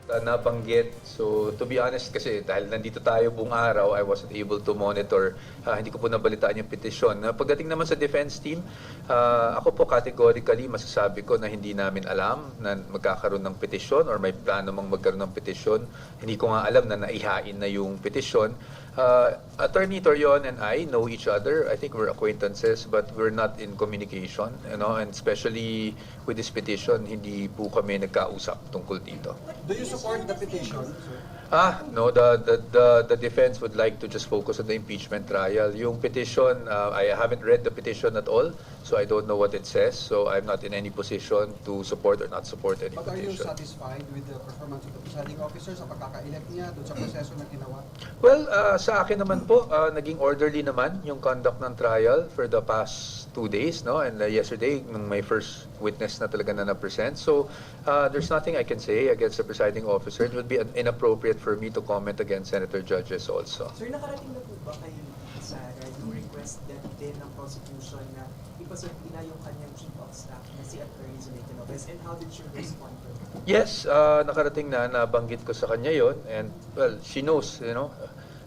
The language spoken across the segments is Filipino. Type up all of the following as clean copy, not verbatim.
nabanggit. So, to be honest kasi, dahil nandito tayo buong araw, I wasn't able to monitor. Hindi ko po nabalitaan yung petisyon. Pagdating naman sa defense team, ako po categorically masasabi ko na hindi namin alam na magkakaroon ng petisyon or may plano mang magkaroon ng petisyon. Hindi ko nga alam na naihain na yung petisyon. Attorney Torion and I know each other. I think we're acquaintances, but we're not in communication, you know, and especially with this petition, hindi po kami nagkausap tungkol dito. Do you support the petition, sir? No, the defense would like to just focus on the impeachment trial. Yung petition, I haven't read the petition at all, so I don't know what it says. So I'm not in any position to support or not support any But are you petition. satisfied with the performance of the presiding officer sa pagkaka-elect niya doon sa proseso na ginawa? Well, sa akin naman po, naging orderly naman yung conduct ng trial for the past 2 days, no? And yesterday, nung may first witness na talaga na na-present. So, there's nothing I can say against the presiding officer. It would be inappropriate for me to comment against senator judges also. Sir, nakarating na po ba kayo sa yung request din ng prosecution na ipasubina yung kanyang chief of staff na si Attorney Zuniga Lopez, and how did you respond to it? Yes, nakarating na, nabanggit ko sa kanya yon, and well, she knows, you know,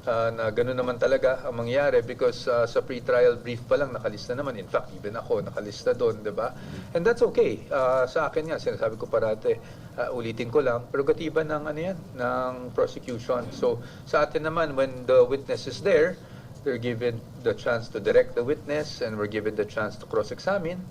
na gano'n naman talaga ang mangyari because sa pre-trial brief pa lang nakalista naman. In fact, even ako nakalista doon, di ba? And that's okay. Sa akin nga, sinasabi ko parate, ulitin ko lang, prerogatiba ng ano yan, ng prosecution. So sa atin naman, when the witness is there, they're given the chance to direct the witness and we're given the chance to cross-examine.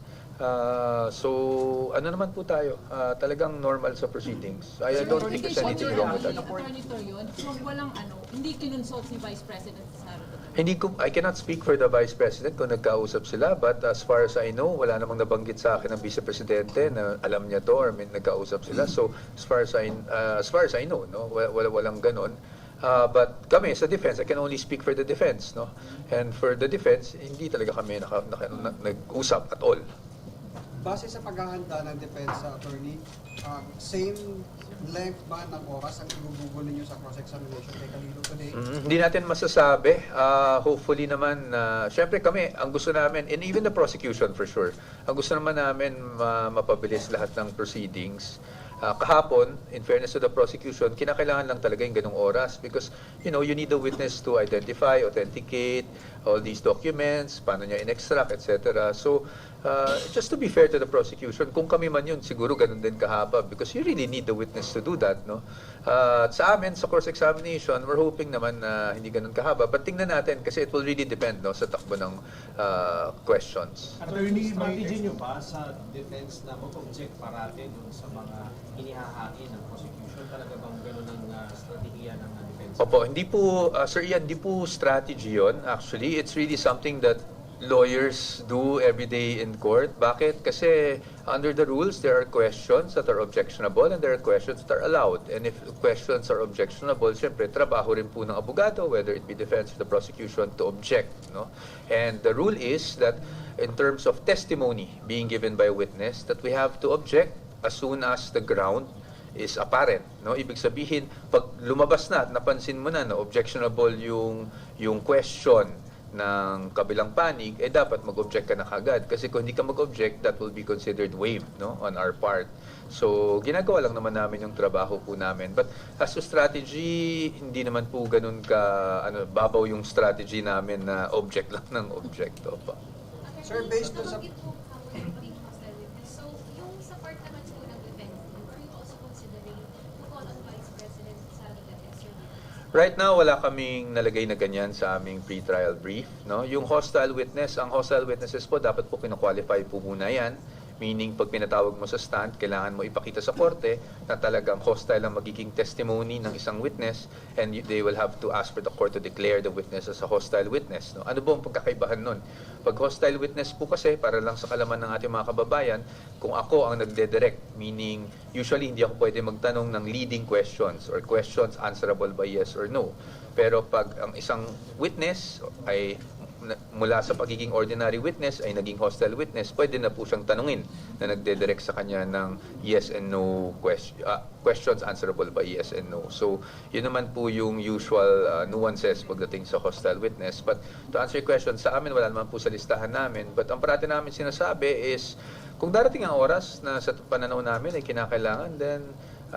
So, ano naman po tayo? Talagang normal sa proceedings. I don't think there's anything wrong with that. Attorney Torion, kung walang hindi kinonsult si Vice President Sara Duterte. Hindi ko, I cannot speak for the Vice President kung nagkausap sila, but as far as I know, wala namang nabanggit sa akin ng Vice Presidente na alam niya to or may nagkausap sila. So, as far as I know, no, walang ganon. But kami sa defense, I can only speak for the defense, no? And for the defense, hindi talaga kami nag-usap at all. Base sa paghahanda ng defense attorney, same length ba ng oras ang ibubugo ninyo sa cross-examination kay Calilo today? Hindi natin masasabi. Hopefully naman, syempre kami, ang gusto namin, and even the prosecution for sure, ang gusto naman namin mapabilis lahat ng proceedings. Kahapon, in fairness to the prosecution, kinakailangan lang talaga yung ganong oras because, you know, you need the witness to identify, authenticate all these documents, paano niya in-extract, etc. So, just to be fair to the prosecution, kung kami man yun, siguro ganun din kahaba because you really need the witness to do that, no? Sa amin, sa course examination, we're hoping naman na hindi ganun kahaba. But tingnan natin kasi it will really depend, no, sa takbo ng questions. Attorney, strategy nyo ba sa defense na mag-object parate dun sa mga inihahain ng prosecution? Talaga bang gano'n ang strategiya ng defense? Opo, hindi po, Sir Ian, hindi po strategy yun. Actually, it's really something that lawyers do every day in court. Bakit? Kasi under the rules, there are questions that are objectionable and there are questions that are allowed. And if questions are objectionable, siyempre, trabaho rin po ng abogado, whether it be defense or the prosecution, to object. No? And the rule is that in terms of testimony being given by a witness, that we have to object as soon as the ground is apparent, no? Ibig sabihin, pag lumabas na at napansin mo na objectionable yung question ng kabilang panig, dapat mag-object ka na kagad. Kasi kung hindi ka mag-object, that will be considered waived, no, on our part. So, ginagawa lang naman namin yung trabaho po namin. But as to strategy, hindi naman po ganun babaw yung strategy namin na object lang ng object. Pa. Sir, based on sa... So, yung sa part naman po ng defense, are you also considering to call on Vice President Sara Duterte? Right now, wala kaming nalagay na ganyan sa aming pre-trial brief. No? Yung hostile witness, ang hostile witnesses po, dapat po kino-qualify po muna yan. Meaning, pag pinatawag mo sa stand, kailangan mo ipakita sa korte na talagang hostile ang magiging testimony ng isang witness and they will have to ask for the court to declare the witness as a hostile witness. No? Ano ba ang pagkakaibahan nun? Pag hostile witness po kasi, para lang sa kalaman ng ating mga kababayan, kung ako ang nagde-direct, meaning usually hindi ako pwede magtanong ng leading questions or questions answerable by yes or no. Pero pag ang isang witness ay mula sa pagiging ordinary witness ay naging hostile witness, pwede na po siyang tanungin na nagde-direct sa kanya ng yes and no questions answerable by yes and no. So, yun naman po yung usual nuances pagdating sa hostile witness. But to answer your question, sa amin wala naman po sa listahan namin. But ang parati namin sinasabi is, kung darating ang oras na sa pananaw namin ay kinakailangan, then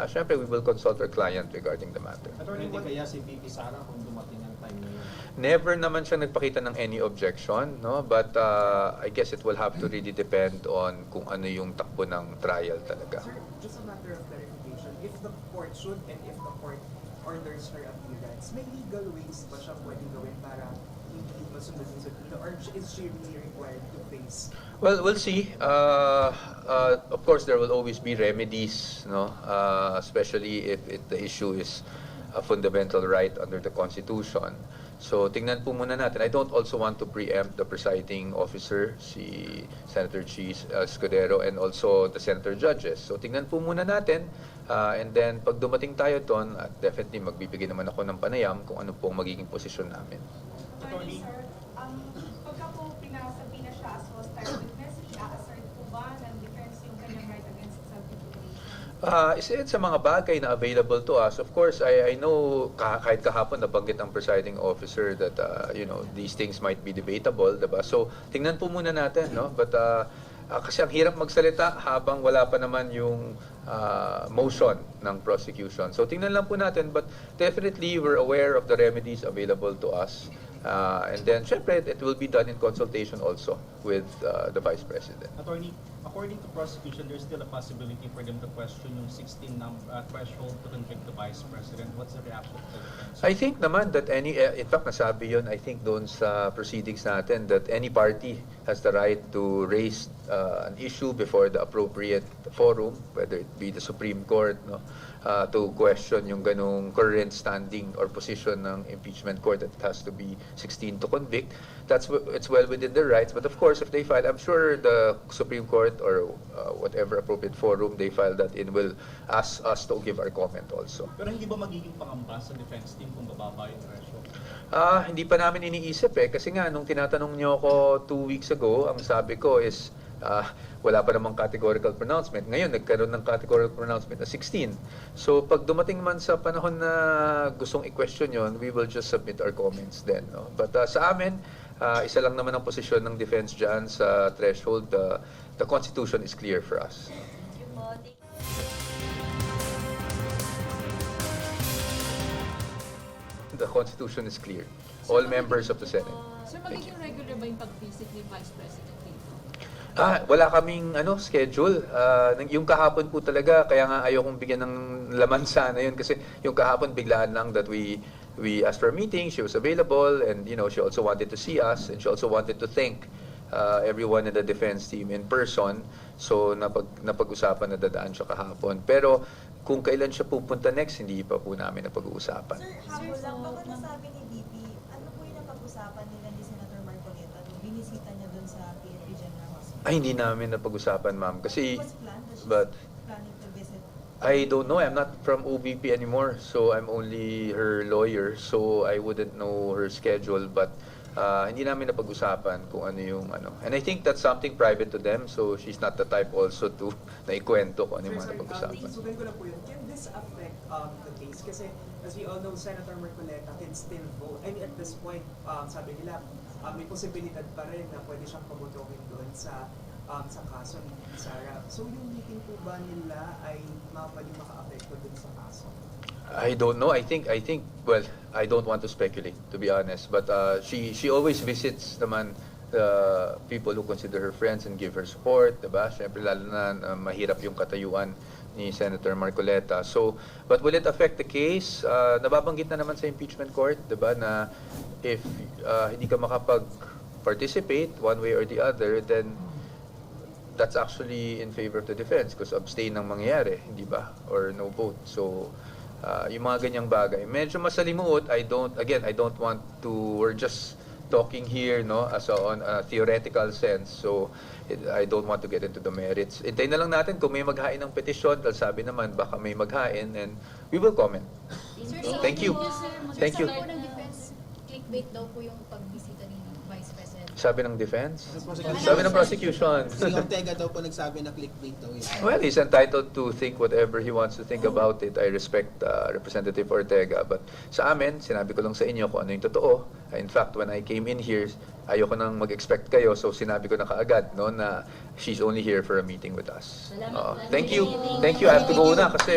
syempre we will consult our client regarding the matter. Attorney, hindi kaya si VP Sara kung dumating ang time na yun? Never naman siya nagpakita ng any objection, no? But I guess it will have to really depend on kung ano yung takbo ng trial talaga. Sir, just a matter of clarification. If the court should and if the court orders her appearance, may legal ways ba siya pwedeng gawin para hindi masunod yung subpoena? Or is she really required to face? Well, we'll see. Of course, there will always be remedies, no? Especially if the issue is a fundamental right under the Constitution. So, tingnan po muna natin. I don't also want to preempt the presiding officer, si Senator Cheese Escudero, and also the senator judges. So, tingnan po muna natin. And then, pag dumating tayo doon, definitely magbibigay naman ako ng panayam kung ano po ang magiging posisyon namin. Attorney, sir, pagka po pinasabi na siya as hostile witness, i-assert po ba ng defense yung kanyang right against self-incrimination? Isa yan sa mga bagay na available to us. Of course, I know kahit kahapon nabanggit ang presiding officer that these things might be debatable, diba? So, tingnan po muna natin, no? But kasi ang hirap magsalita habang wala pa naman yung motion ng prosecution. So, tingnan lang po natin, but definitely we're aware of the remedies available to us. And then, syempre, it will be done in consultation also with the Vice President. Attorney, according to prosecution, there's still a possibility for them to question yung 16 threshold to convict the Vice President. What's the reaction to the defense? I think naman that in fact, nasabi yun, I think doon sa proceedings natin, that any party has the right to raise an issue before the appropriate forum, whether it be the Supreme Court, no, to question yung ganong current standing or position ng impeachment court that it has to be 16 to convict. It's well within their rights. But of course, if they file, I'm sure the Supreme Court or whatever appropriate forum they file that in will ask us to give our comment also. Pero hindi ba magiging pangamba sa defense team kung bababa yung threshold? Hindi pa namin iniisip kasi nga nung tinatanong niyo ako 2 weeks ago, ang sabi ko is wala pa namang categorical pronouncement. Ngayon, nagkaroon ng categorical pronouncement na 16. So, pag dumating man sa panahon na gustong i-question yon, we will just submit our comments then. No? But sa amin, isa lang naman ang posisyon ng defense dyan sa threshold. The Constitution is clear for us. The Constitution is clear. All members of the Senate. Sir, magiging regular ba yung pag-visit ni Vice President dito? Wala kaming schedule. Yung kahapon po talaga, kaya nga ayokong bigyan ng laman sana yun kasi yung kahapon biglaan lang that we asked for a meeting, she was available, and she also wanted to see us, and she also wanted to thank everyone in the defense team in person. So napag-usapan na dadaan siya kahapon. Pero kung kailan siya pupunta next, hindi pa po namin napag-uusapan. Sir, habol lang, baka nasabi ni VP, ano po yung napag-usapan nila ni Senator Marcoleta nung binisita niya dun sa PNP General Hospital? Ay, hindi namin napag-usapan, ma'am. Kasi, Was planned? Was she but planning to visit? I don't know. I'm not from OVP anymore, so I'm only her lawyer. So I wouldn't know her schedule, but hindi namin napag-usapan kung ano yung And I think that's something private to them, so she's not the type also to naikwento kung ano yung mga napag-usapan. Sugan ko lang po yun. Can this affect the case? Kasi as we all know, Senator Marcoleta can still vote. I mean, at this point, sabi nila, may posibilidad pa rin na pwede siyang pabotohin doon sa kaso ni Sara. So yung meeting po ba nila ay pwedeng maka-apekto doon sa kaso? I don't know. I think well, I don't want to speculate, to be honest, but she always visits naman the people who consider her friends and give her support, diba? Syempre lalo na mahirap yung katayuan ni Senator Marcoleta. So, but will it affect the case? Nababanggit na naman sa impeachment court, diba, na if hindi ka makapag-participate one way or the other, then that's actually in favor of the defense because abstain ang mangyayari, hindi ba? Or no vote. So, yung mga ganyang bagay. Medyo masalimuot. I don't want to, we're just talking here, no, as on a theoretical sense. So, I don't want to get into the merits. Hintayin na lang natin kung may maghain ng petisyon, dahil sabi naman, baka may maghain, and we will comment. Thank you. Thank you. Sabi po ng defense, clickbait daw po yung pagbisita ni Vice President. Sabi ng defense? Prosecution. Sabi ng prosecution. Si Ortega daw po nagsabi na clickbait daw yun. Well, he's entitled to think whatever he wants to think about it. I respect Representative Ortega. But sa amin, sinabi ko lang sa inyo kung ano yung totoo. In fact, when I came in here, ayoko nang mag-expect kayo. So sinabi ko na kaagad, no, na she's only here for a meeting with us. Thank you. Thank you. I have to go na kasi